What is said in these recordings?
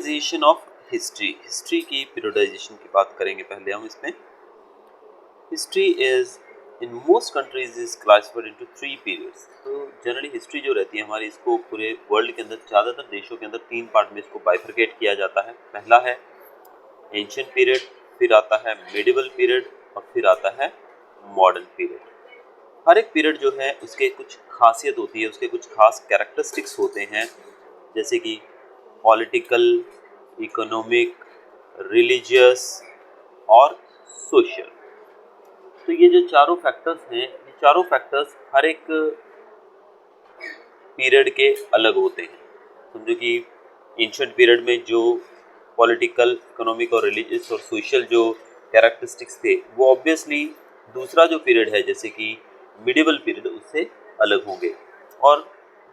Periodisation of history, history की periodisation की बात करेंगे पहले हम इसमें। History is in most countries is classified into 3 periods. तो जनरली हिस्ट्री जो रहती है हमारी, इसको पूरे वर्ल्ड के अंदर ज़्यादातर देशों के अंदर 3 पार्ट में इसको बाइफरकेट किया जाता है। पहला है एंशिएंट पीरियड, फिर आता है मिडिवल पीरियड और फिर आता है मॉडर्न पीरियड। हर एक पीरियड जो है उसके कुछ खासियत होती है, उसके कुछ खास कैरेक्टरिस्टिक्स होते हैं, जैसे कि पॉलिटिकल, इकोनॉमिक, रिलीजियस और सोशल। तो ये जो चारों फैक्टर्स हैं, ये चारों फैक्टर्स हर एक पीरियड के अलग होते हैं। समझो कि एंशिएंट पीरियड में जो पॉलिटिकल, इकोनॉमिक और रिलीजियस और सोशल जो कैरेक्टरिस्टिक्स थे, वो ऑब्वियसली दूसरा जो पीरियड है जैसे कि मिडिवल पीरियड, उससे अलग होंगे और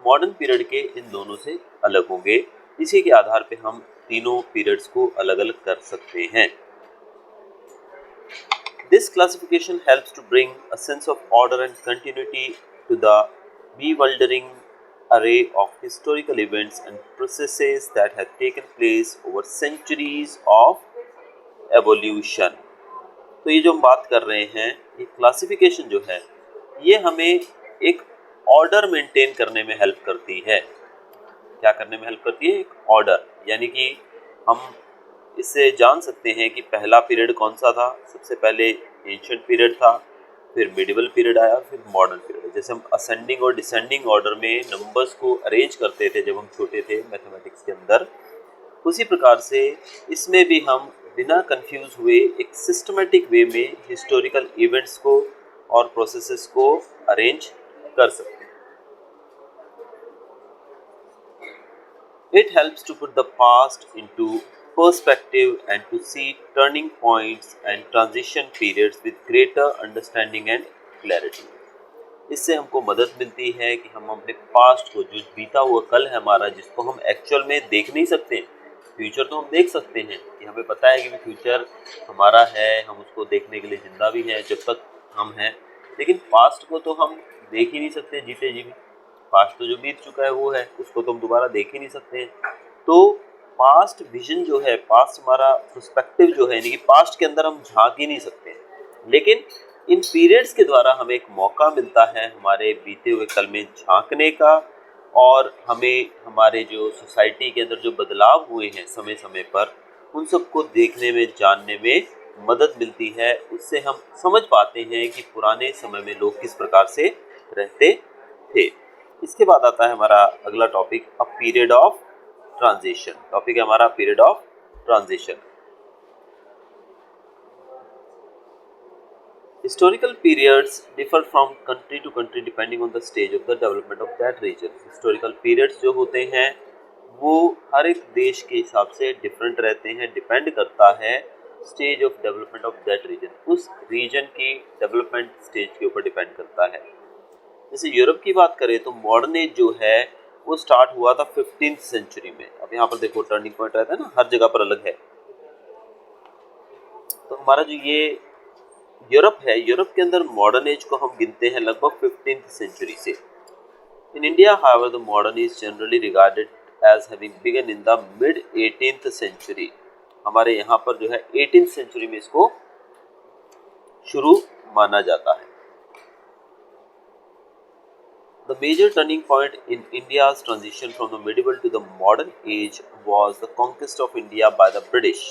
मॉडर्न पीरियड के इन दोनों से अलग होंगे। इसी के आधार पे हम तीनों पीरियड्स को अलग अलग कर सकते हैं। This classification helps to bring a sense of order and continuity to the bewildering array of historical events and processes that have taken place over centuries of evolution. तो ये जो हम बात कर रहे हैं, ये क्लासिफिकेशन जो है, ये हमें एक ऑर्डर मेंटेन करने में हेल्प करती है। क्या करने में हेल्प करती है? एक ऑर्डर, यानी कि हम इससे जान सकते हैं कि पहला पीरियड कौन सा था। सबसे पहले एंशिएंट पीरियड था, फिर मिडिवल पीरियड आया, फिर मॉडर्न पीरियड। जैसे हम असेंडिंग और डिसेंडिंग ऑर्डर में नंबर्स को अरेंज करते थे जब हम छोटे थे मैथमेटिक्स के अंदर, उसी प्रकार से इसमें भी हम बिना कंफ्यूज हुए एक सिस्टमेटिक वे में हिस्टोरिकल इवेंट्स को और प्रोसेसेस को अरेंज कर सकते हैं। It helps to put the past into perspective and to see turning points and transition periods with greater understanding and clarity. इससे हमको मदद मिलती है कि हम अपने पास्ट को, जो बीता हुआ कल है हमारा, जिसको हम एक्चुअल में देख नहीं सकते हैं, फ्यूचर तो हम देख सकते हैं कि हमें पता है कि फ्यूचर हमारा है, हम उसको देखने के लिए जिंदा भी हैं जब तक हम हैं, लेकिन पास्ट को तो हम देख ही नहीं सकते जीते जी भी। पास्ट तो जो बीत चुका है वो है, उसको तो हम दोबारा देख ही नहीं सकते हैं। तो पास्ट विजन जो है, पास्ट हमारा पर्सपेक्टिव जो है, यानी कि पास्ट के अंदर हम झांक ही नहीं सकते हैं, लेकिन इन पीरियड्स के द्वारा हमें एक मौका मिलता है हमारे बीते हुए कल में झांकने का, और हमें हमारे जो सोसाइटी के अंदर जो बदलाव हुए हैं समय समय पर, उन सबको देखने में, जानने में मदद मिलती है। उससे हम समझ पाते हैं कि पुराने समय में लोग किस प्रकार से रहते थे। इसके बाद आता है हमारा अगला topic, a period of transition. Topic है हमारा period of transition. Historical periods differ from country to country depending on the stage of the development of that region. Historical periods जो होते हैं वो हर एक देश के हिसाब से डिफरेंट रहते हैं, डिपेंड करता है stage of development of that region, उस रीजन की डेवलपमेंट स्टेज के ऊपर डिपेंड करता है। जैसे यूरोप की बात करें तो मॉडर्न एज जो है वो स्टार्ट हुआ था 15th सेंचुरी में। अब यहाँ पर देखो टर्निंग पॉइंट रहता है ना, हर जगह पर अलग है। तो हमारा जो ये यूरोप है, यूरोप के अंदर मॉडर्न एज को हम गिनते हैं लगभग 15th सेंचुरी से। In India however the modern age generally regarded as having begun in the mid 18th century. हमारे यहाँ पर जो है 18th सेंचुरी में इसको शुरू माना जाता है। The major turning point in India's transition from the medieval to the modern age was the conquest of India by the British.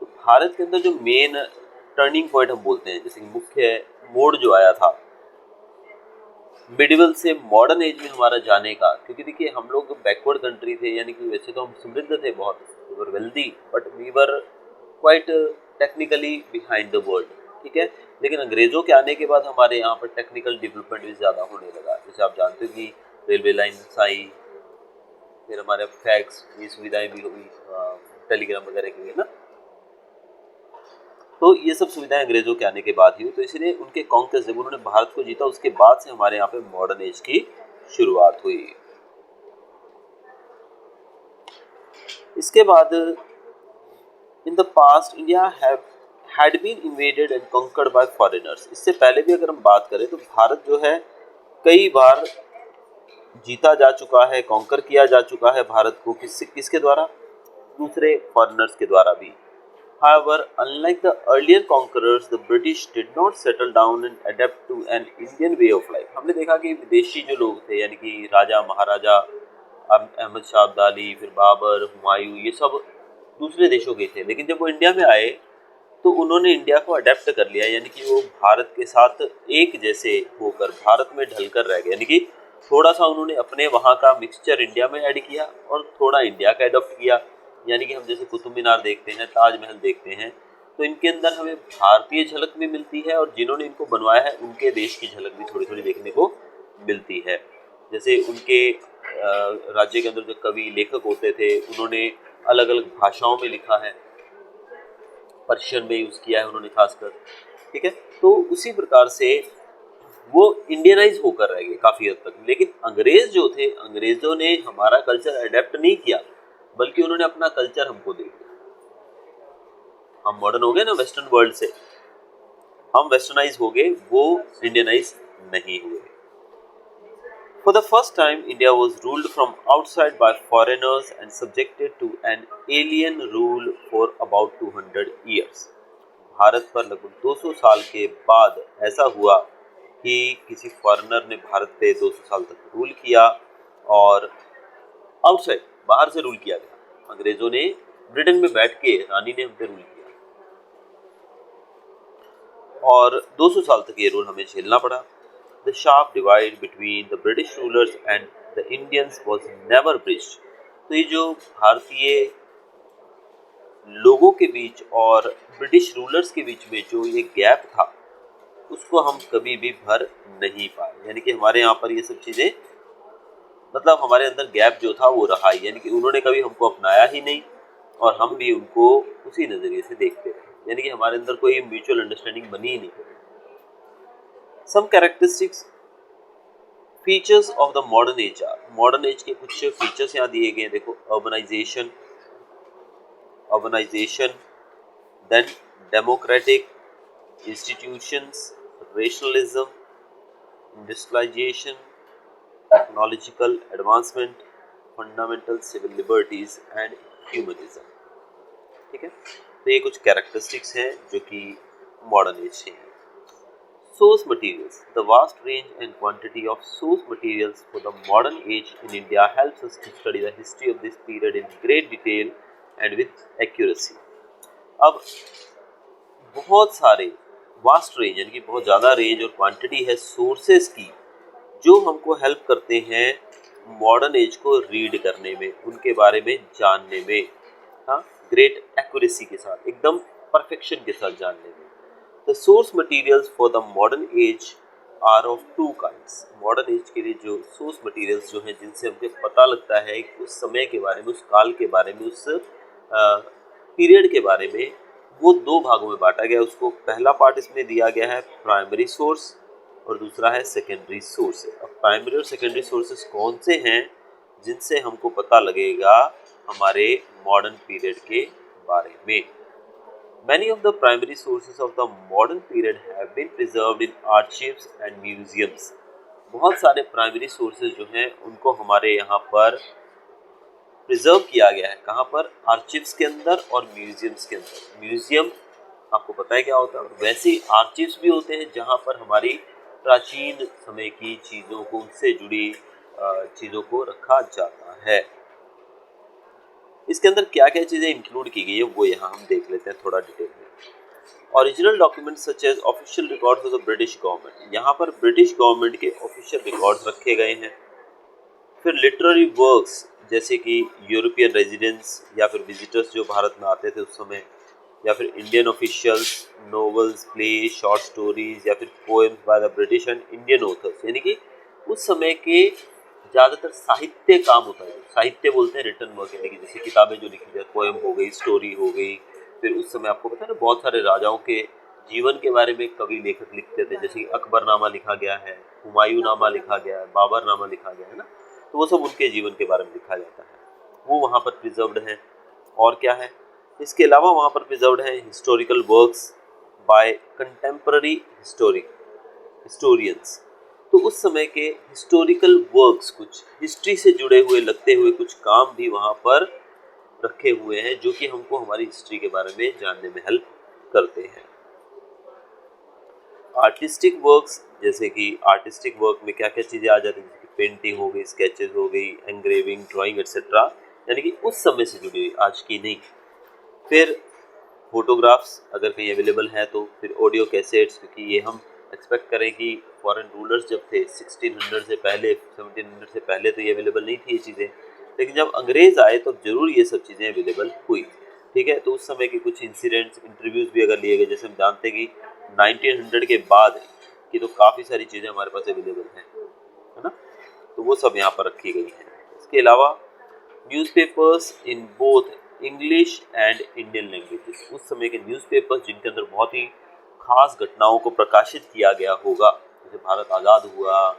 तो भारत के अंदर जो मेन टर्निंग पॉइंट हम बोलते हैं, जैसे कि मुख्य मोड़ जो आया था मिडिवल से मॉडर्न एज में हमारा जाने का, क्योंकि देखिए हम लोग बैकवर्ड कंट्री थे, यानी कि वैसे तो हम समृद्ध थे बहुत, we were wealthy, but we were quite technically behind the world, ठीक है। लेकिन अंग्रेजों के आने के बाद हमारे यहाँ पर टेक्निकल डेवलपमेंट भी ज़्यादा होने लगा। जैसे आप जानते हो कि रेलवे लाइन्स आई, फिर हमारे फैक्स, ये सुविधाएं भी हुई, टेलीग्राम वगैरह की हुई ना, तो ये सब सुविधाएं अंग्रेजों के आने के बाद ही हुई। तो इसलिए उनके कॉन्क्वेस्ट, जब उन्होंने भारत को जीता, उसके बाद से हमारे यहाँ पे मॉडर्न एज की शुरुआत हुई। इसके बाद in the past India had been invaded and conquered by foreigners। इससे पहले भी अगर हम बात करें तो भारत जो है कई बार जीता जा चुका है, कॉन्कर किया जा चुका है भारत को। किसके द्वारा? दूसरे फॉरेनर्स के द्वारा भी। However, unlike the earlier conquerors, the British did not settle down and adapt to an Indian way of life. हमने देखा कि विदेशी जो लोग थे यानी कि राजा महाराजा अहमद शाह अब्दाली, फिर बाबर, हुमायूं, ये सब दूसरे देशों के थे, लेकिन जब वो इंडिया में आए तो उन्होंने इंडिया को अडेप्ट कर लिया, यानी कि वो भारत के साथ एक जैसे होकर भारत में ढलकर रह गए, यानी कि थोड़ा सा उन्होंने अपने वहाँ का मिक्सचर इंडिया में ऐड किया और थोड़ा इंडिया का एडॉप्ट किया। यानी कि हम जैसे कुतुब मीनार देखते हैं, ताजमहल देखते हैं, तो इनके अंदर हमें भारतीय झलक भी मिलती है और जिन्होंने इनको बनवाया है उनके देश की झलक भी थोड़ी थोड़ी देखने को मिलती है। जैसे उनके राज्य के अंदर जो कवि लेखक होते थे उन्होंने अलग अलग भाषाओं में लिखा है, पर्शियन में यूज़ किया है उन्होंने खासकर, ठीक है। तो उसी प्रकार से वो इंडियनाइज होकर रह गए काफ़ी हद तक। लेकिन अंग्रेज जो थे, अंग्रेजों ने हमारा कल्चर अडेप्ट नहीं किया, बल्कि उन्होंने अपना कल्चर हमको दे दिया। हम मॉडर्न हो गए ना वेस्टर्न वर्ल्ड से, हम वेस्टर्नाइज हो गए, वो इंडियनाइज नहीं हुए। For the first time, India was ruled from outside by foreigners and subjected to an alien rule for about 200 years. Bharat पर लगभग 200 साल के बाद ऐसा हुआ कि किसी फॉरेनर ने भारत पे 200 साल तक रूल किया और आउटसाइड, बाहर से रूल किया गया। अंग्रेजों ने ब्रिटेन में बैठ के रानी ने हम पे रूल किया और 200 साल तक ये रूल हमें झेलना पड़ा। The sharp divide between the British rulers and the Indians was never bridged. तो ये जो भारतीय लोगों के बीच और ब्रिटिश रूलर्स के बीच में जो ये गैप था, उसको हम कभी भी भर नहीं पाए। यानी कि हमारे यहाँ पर ये सब चीज़ें, मतलब हमारे अंदर गैप जो था वो रहा ही, यानी कि उन्होंने कभी हमको अपनाया ही नहीं और हम भी उनको उसी नज़रिए से देखते रहे, यानी कि हमारे अंदर कोई म्यूचुअल अंडरस्टैंडिंग बनी ही नहीं। Some characteristics features of the modern age are, modern age के कुछ फीचर्स यहाँ दिए गए हैं। देखो, urbanisation, then democratic institutions, rationalism, industrialisation, technological advancement, fundamental civil liberties and humanism. ठीक है, तो ये कुछ कैरेक्टरिस्टिक्स हैं जो कि मॉडर्न एज से हैं। Source materials. The vast range and quantity of source materials for the modern age in India helps us to study the history of this period in great detail and with accuracy. अब बहुत सारे vast range, यानी कि बहुत ज़्यादा range और quantity है sources की, जो हमको हेल्प करते हैं मॉडर्न एज को रीड करने में, उनके बारे में जानने में, हाँ, ग्रेट एक्यूरेसी के साथ, एकदम परफेक्शन के साथ जानने में। The source materials for the modern age are of two kinds. Modern age के लिए जो source materials जो हैं, जिनसे हमको पता लगता है कि उस समय के बारे में, उस काल के बारे में, उस पीरियड के बारे में, वो दो भागों में बांटा गया। उसको पहला पार्ट इसमें दिया गया है प्राइमरी सोर्स और दूसरा है सेकेंडरी सोर्स। अब प्राइमरी और सेकेंडरी सोर्सेस कौन से हैं जिनसे हमको पता लगेगा हमारे मॉडर्न पीरियड के बारे में। Many of the primary sources of the modern period have been preserved in archives and museums. बहुत सारे प्राइमरी सोर्सेज जो हैं उनको हमारे यहाँ पर प्रिजर्व किया गया है। कहाँ पर? आर्चिव्स के अंदर और म्यूजियम्स के अंदर। म्यूजियम आपको पता है क्या होता है, वैसे ही आर्चिव्स भी होते हैं जहाँ पर हमारी प्राचीन समय की चीज़ों को, उनसे जुड़ी चीज़ों को रखा जाता है। इसके अंदर क्या क्या चीज़ें इंक्लूड की गई है वो यहाँ हम देख लेते हैं थोड़ा डिटेल में। Original documents such as official records of the British government, यहाँ पर ब्रिटिश गवर्नमेंट के ऑफिशियल रिकॉर्ड्स रखे गए हैं। फिर लिटरेरी वर्क्स जैसे कि यूरोपियन रेजिडेंट्स या फिर विजिटर्स जो भारत में आते थे उस समय, या फिर Indian officials, novels, play, short stories या फिर poems by the British and Indian authors, यानी कि उस समय के ज़्यादातर साहित्य काम होता है। साहित्य बोलते हैं रिटर्न वर्क, यानी कि जैसे किताबें जो लिखी जाए, पोएम हो गई, स्टोरी हो गई। फिर उस समय आपको पता है ना, बहुत सारे राजाओं के जीवन के बारे में कवि लेखक लिखते थे, जैसे कि अकबरनामा लिखा गया है, हुमायूं नामा लिखा गया है, बाबरनामा लिखा गया है ना, तो वो सब उनके जीवन के बारे में लिखा जाता है, वो वहाँ पर प्रिजर्व्ड है। और क्या है इसके अलावा वहाँ पर प्रिजर्व्ड है historical works by contemporary historians. तो उस समय के हिस्टोरिकल वर्क्स, कुछ हिस्ट्री से जुड़े हुए लगते हुए कुछ काम भी वहाँ पर रखे हुए हैं जो कि हमको हमारी हिस्ट्री के बारे में जानने में हेल्प करते हैं। आर्टिस्टिक वर्क्स, जैसे कि आर्टिस्टिक वर्क में क्या क्या चीज़ें आ जाती हैं, जैसे कि पेंटिंग हो गई, स्केचेस हो गई, एंग्रेविंग, ड्राइंग एक्सेट्रा, यानी कि उस समय से जुड़ी हुई, आज की नहीं। फिर फोटोग्राफ्स अगर कहीं अवेलेबल हैं तो, फिर ऑडियो कैसेट्स, क्योंकि ये हम एक्सपेक्ट करें कि फॉरेन रूलर्स जब थे 1600 से पहले, 1700 से पहले तो ये अवेलेबल नहीं थी ये चीज़ें, लेकिन जब अंग्रेज़ आए तो ज़रूर ये सब चीज़ें अवेलेबल हुई। ठीक है, तो उस समय के कुछ इंसिडेंट्स, इंटरव्यूज़ भी अगर लिए गए, जैसे हम जानते हैं कि 1900 के बाद की तो काफ़ी सारी चीज़ें हमारे पास अवेलेबल हैं, है ना, तो वो सब यहाँ पर रखी गई हैं। इसके अलावा newspapers in both English and Indian languages, उस समय के न्यूज़पेपर्स जिनके अंदर बहुत ही खास घटनाओं को प्रकाशित किया गया होगा, जैसे भारत आज़ाद हुआ,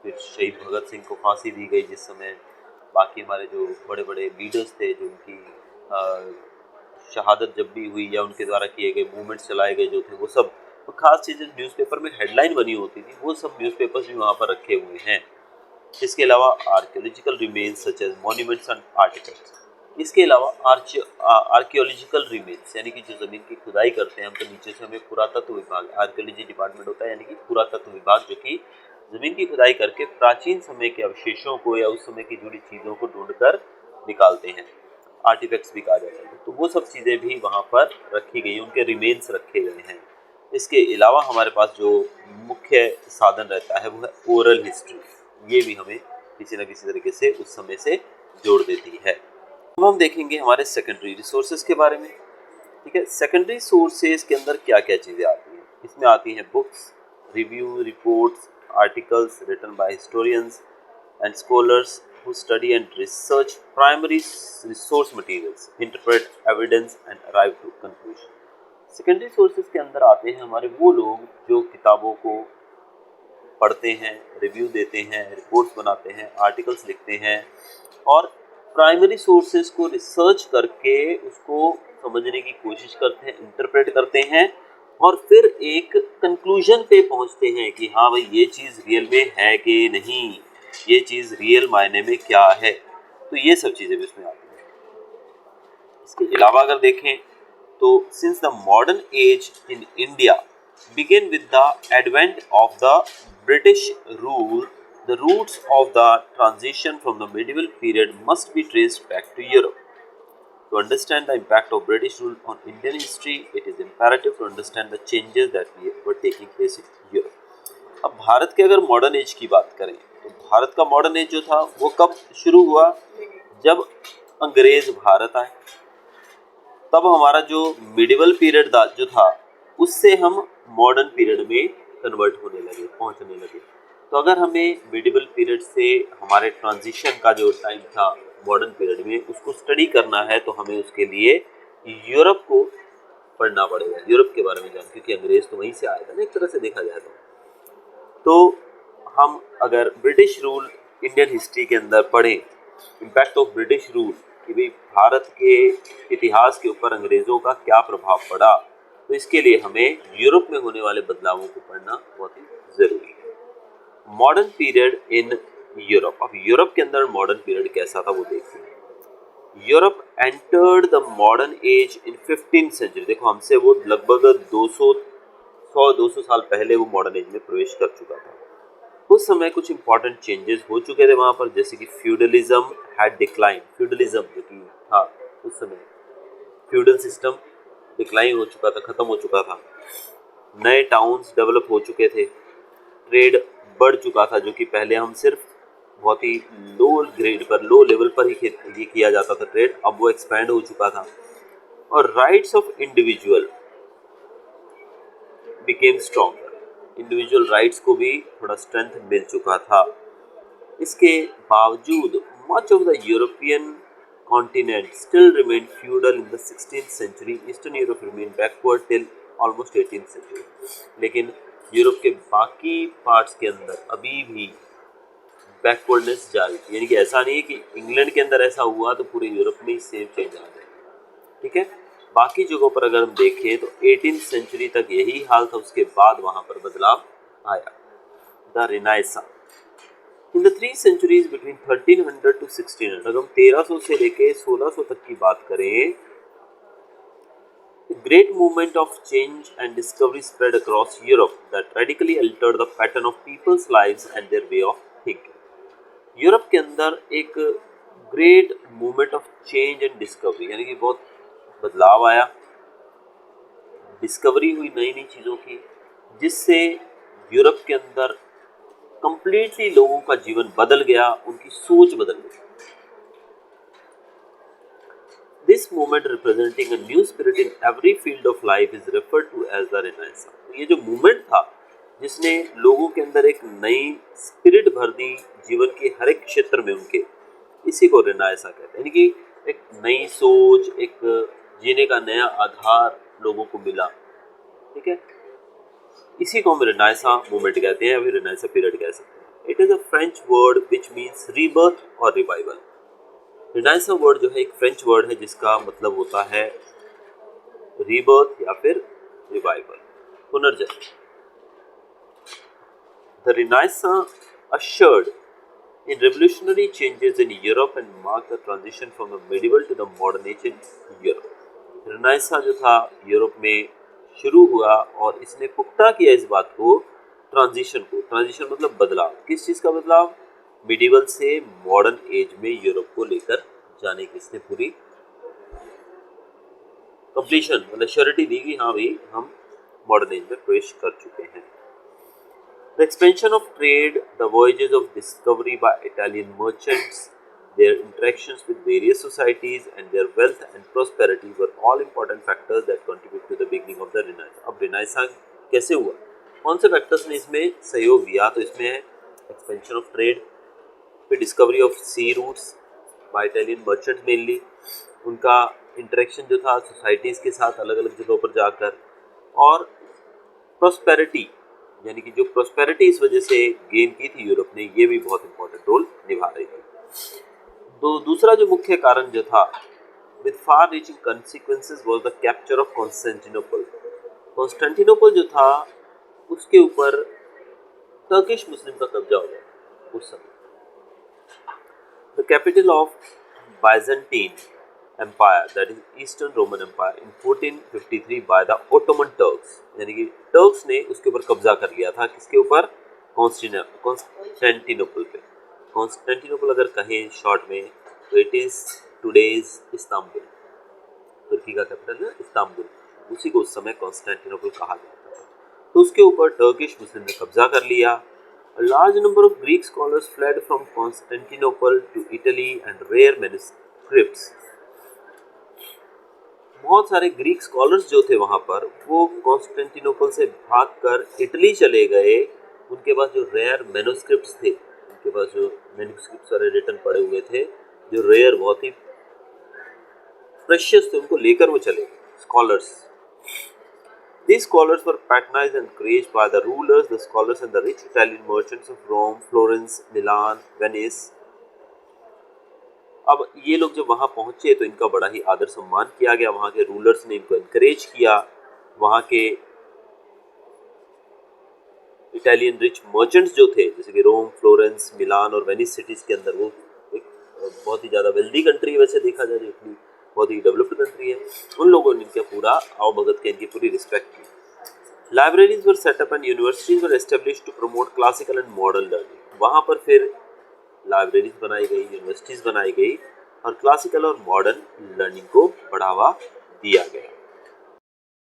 फिर शहीद भगत सिंह को फांसी दी गई जिस समय, बाकी हमारे जो बड़े बड़े लीडर्स थे जो उनकी शहादत जब भी हुई या उनके द्वारा किए गए मूवमेंट्स चलाए गए जो थे, वो सब तो खास चीज़ें न्यूज़पेपर में हेडलाइन बनी होती थी, वो सब न्यूज़पेपर्स भी वहाँ पर रखे हुए हैं। इसके अलावा archaeological remains such as monuments and artefacts, इसके अलावा आर्कियोलॉजिकल रिमेन्स, यानी कि जो ज़मीन की खुदाई करते हैं हम, तो नीचे से हमें पुरातत्व विभाग, आर्कियोलॉजी डिपार्टमेंट होता है, यानी कि पुरातत्व विभाग, जो कि ज़मीन की खुदाई करके प्राचीन समय के अवशेषों को या उस समय की जुड़ी चीज़ों को ढूंढकर निकालते हैं, आर्टिफैक्ट्स भी कहा जाता है। तो वो सब चीज़ें भी वहाँ पर रखी गई, उनके रिमेन्स रखे गए हैं। इसके अलावा हमारे पास जो मुख्य साधन रहता है वो है ओरल हिस्ट्री, ये भी हमें किसी न किसी तरीके से उस समय से जोड़ देती है। अब हम देखेंगे हमारे सेकेंडरी रिसोर्सेज के बारे में। ठीक है, सेकेंडरी सोर्सेज के अंदर क्या क्या चीज़ें आती हैं, इसमें आती हैं books, review, reports, articles written by historians and scholars who study and research primary resource materials, interpret evidence and arrive to conclusion. Secondary sources के अंदर आते हैं हमारे वो लोग जो किताबों को पढ़ते हैं, रिव्यू देते हैं, रिपोर्ट्स बनाते हैं, आर्टिकल्स लिखते हैं और प्राइमरी सोर्सेज को रिसर्च करके उसको समझने की कोशिश करते हैं, इंटरप्रेट करते हैं और फिर एक कंक्लूजन पे पहुंचते हैं कि हाँ भाई ये चीज़ रियल में है कि नहीं, ये चीज़ रियल मायने में क्या है। तो ये सब चीज़ें भी उसमें आती हैं। इसके अलावा अगर देखें तो since the modern age in India begin with the advent of the British rule, the roots of the transition from the medieval period must be traced back to Europe. To understand the impact of British rule on Indian history, it is imperative to understand the changes that were taking place in Europe. अब भारत के अगर modern age की बात करें तो भारत का modern age जो था वो कब शुरू हुआ, जब अंग्रेज भारत आए, तब हमारा जो मिडिवल पीरियड जो था उससे हम मॉडर्न पीरियड में कन्वर्ट होने लगे, पहुंचने लगे। तो अगर हमें मिडिवल पीरियड से हमारे ट्रांजिशन का जो टाइम था मॉडर्न पीरियड में उसको स्टडी करना है तो हमें उसके लिए यूरोप को पढ़ना पड़ेगा, यूरोप के बारे में जान, क्योंकि अंग्रेज तो वहीं से आया था ना एक तरह से देखा जाए तो हम अगर ब्रिटिश रूल इंडियन हिस्ट्री के अंदर पढ़ें, इम्पैक्ट ऑफ ब्रिटिश रूल, कि भाई भारत के इतिहास के ऊपर अंग्रेज़ों का क्या प्रभाव पड़ा, तो इसके लिए हमें यूरोप में होने वाले बदलावों को पढ़ना बहुत ही ज़रूरी है। मॉडर्न पीरियड इन यूरोप, अब यूरोप के अंदर मॉडर्न पीरियड कैसा था वो देखते हैं। Europe entered the modern age in 15th century, देखो हमसे वो लगभग 200 साल पहले वो मॉडर्न एज में प्रवेश कर चुका था। उस समय कुछ इंपॉर्टेंट चेंजेस हो चुके थे वहाँ पर, जैसे कि फ्यूडलिज्म हैड डिक्लाइन, फ्यूडलिज्म जो कि था उस समय, फ्यूडल सिस्टम डिक्लाइन हो चुका था, ख़त्म हो चुका था। नए टाउन्स डेवलप हो चुके थे, ट्रेड बढ़ चुका था, जो कि पहले हम सिर्फ बहुत ही लो ग्रेड पर, लो लेवल पर ही ये किया जाता था ट्रेड, अब वो एक्सपैंड हो चुका था। और rights of individual became stronger, individual rights को भी थोड़ा स्ट्रेंथ मिल चुका था। इसके बावजूद much of the European continent still remain feudal in the 16th century, eastern Europe remain backward till almost 18th century. लेकिन यूरोप के बाकी पार्ट्स के अंदर अभी भी बैकवर्डनेस जारी थी, यानी कि ऐसा नहीं है कि इंग्लैंड के अंदर ऐसा हुआ तो पूरे यूरोप में ही सेम चेंज आ जाएगा। ठीक है, बाकी जगहों पर अगर हम देखें तो 18th सेंचुरी तक यही हाल था, उसके बाद वहाँ पर बदलाव आया। The renaissance, in the 3 centuries between 1300 to 1600, अगर हम 1300 से लेके 1600 तक की बात करें, a great movement of change and discovery spread across Europe that radically altered the pattern of people's lives and their way of thinking. Europe के अंदर एक great movement of change and discovery, यानी कि बहुत बदलाव आया, डिस्कवरी हुई नई नई चीज़ों की, जिससे यूरोप के अंदर कंप्लीटली लोगों का जीवन बदल गया, उनकी सोच बदल गई. This movement representing a new spirit in every field of life is referred to as the Renaissance. ये जो मूवमेंट था जिसने लोगों के अंदर एक नई स्पिरिट भर दी जीवन के हर एक क्षेत्र में उनके, इसी को रेनाइसा कहते हैं. यानी कि एक नई सोच, एक जीने का नया आधार लोगों को मिला. ठीक है, इसी को हम रेनाइसा मूवमेंट कहते हैं या फिर रेनाइसा पीरियड कह सकते हैं. It is a French word which means rebirth और रिवाइवल. रेनाइसा वर्ड जो है एक फ्रेंच वर्ड है जिसका मतलब होता है रीबर्थ या फिर रिवाइवल, पुनर्जन्म. The renaissance assured in revolutionary changes in Europe and marked the transition from the medieval to the modern age in Europe. रेनाइसा जो था यूरोप में शुरू हुआ और इसने पुख्ता किया इस बात को, ट्रांजिशन मतलब बदलाव. किस चीज़ का बदलाव? मिडिवल से मॉडर्न एज में यूरोप को लेकर जाने की इसने पूरी कंप्लीशन मतलब श्योरिटी दी कि हाँ भाई हम मॉडर्न एज में प्रवेश कर चुके हैं. The expansion of trade, the voyages of discovery by Italian merchants, their interactions with various societies and their wealth and prosperity were all important factors that contribute to the beginning of the Renaissance. अब Renaissance कैसे हुआ? कौन से factors ने इसमें सहयोग दिया? तो इसमें है एक्सपेंशन ऑफ ट्रेड, फिर discovery of sea routes by Italian merchants mainly, उनका इंटरेक्शन जो था सोसाइटीज़ के साथ अलग अलग जगहों पर जाकर, और प्रॉस्पेरिटी, यानी कि जो प्रॉस्पेरिटी इस वजह से गेन की थी यूरोप ने, ये भी बहुत इंपॉर्टेंट रोल निभा रही थी. तो दूसरा जो मुख्य कारण जो था, with far reaching consequences was the capture of Constantinople. Constantinople जो था उसके ऊपर टर्किश मुस्लिम का कब्जा हो गया उस समय. The capital of Byzantine empire, that is eastern Roman empire, in 1453 by the Ottoman Turks, यानी कि टर्क्स ने उसके ऊपर कब्जा कर लिया था. किसके ऊपर? कॉन्स्टेंटिनोपल पे. कॉन्स्टेंटिनोपल अगर कहें शॉर्ट में तो इट इज टुडेज इस्तांबुल, तुर्की का कैपिटल है इस्तांबुल, उसी को उस समय कॉन्स्टेंटिनोपल कहा जाता था. तो उसके ऊपर टर्किश मुस्लिम ने कब्जा कर लिया. A large number of Greek scholars fled from Constantinople to Italy and rare manuscripts. बहुत सारे ग्रीक स्कॉलर्स जो थे वहाँ पर, वो कॉन्स्टेंटिनोपल से भागकर इटली चले गए. उनके पास जो रेयर मैन्युस्क्रिप्ट्स थे, उनके पास जो मैन्युस्क्रिप्ट्स सारे रिटन पड़े हुए थे, जो रेयर बहुत ही प्रेशियस थे, उनको लेकर वो चले scholars. These scholars were patronized and encouraged by the rulers, the scholars and the rich Italian merchants of Rome, Florence, Milan, Venice. अब ये लोग जब वहाँ पहुँचे तो इनका बड़ा ही आदर सम्मान किया गया. वहाँ के रूलर्स ने इनको इनकरेज किया. वहाँ के इटालियन रिच मर्चेंट्स जो थे, जैसे कि रोम, फ्लोरेंस, मिलान और वेनिस सिटीज़ के अंदर, वो एक बहुत ही ज़्यादा वेल्दी कंट्री है वैसे देखा जाए, इटली बहुत ही डेवलप्ड कंट्री है, उन लोगों ने इनका पूरा आवभगत के, इनकी पूरी रिस्पेक्ट की. Libraries were set up and universities were established to promote classical and modern learning. वहाँ पर फिर लाइब्रेरीज बनाई गई, यूनिवर्सिटीज़ बनाई गई और क्लासिकल और मॉडर्न लर्निंग को बढ़ावा दिया गया.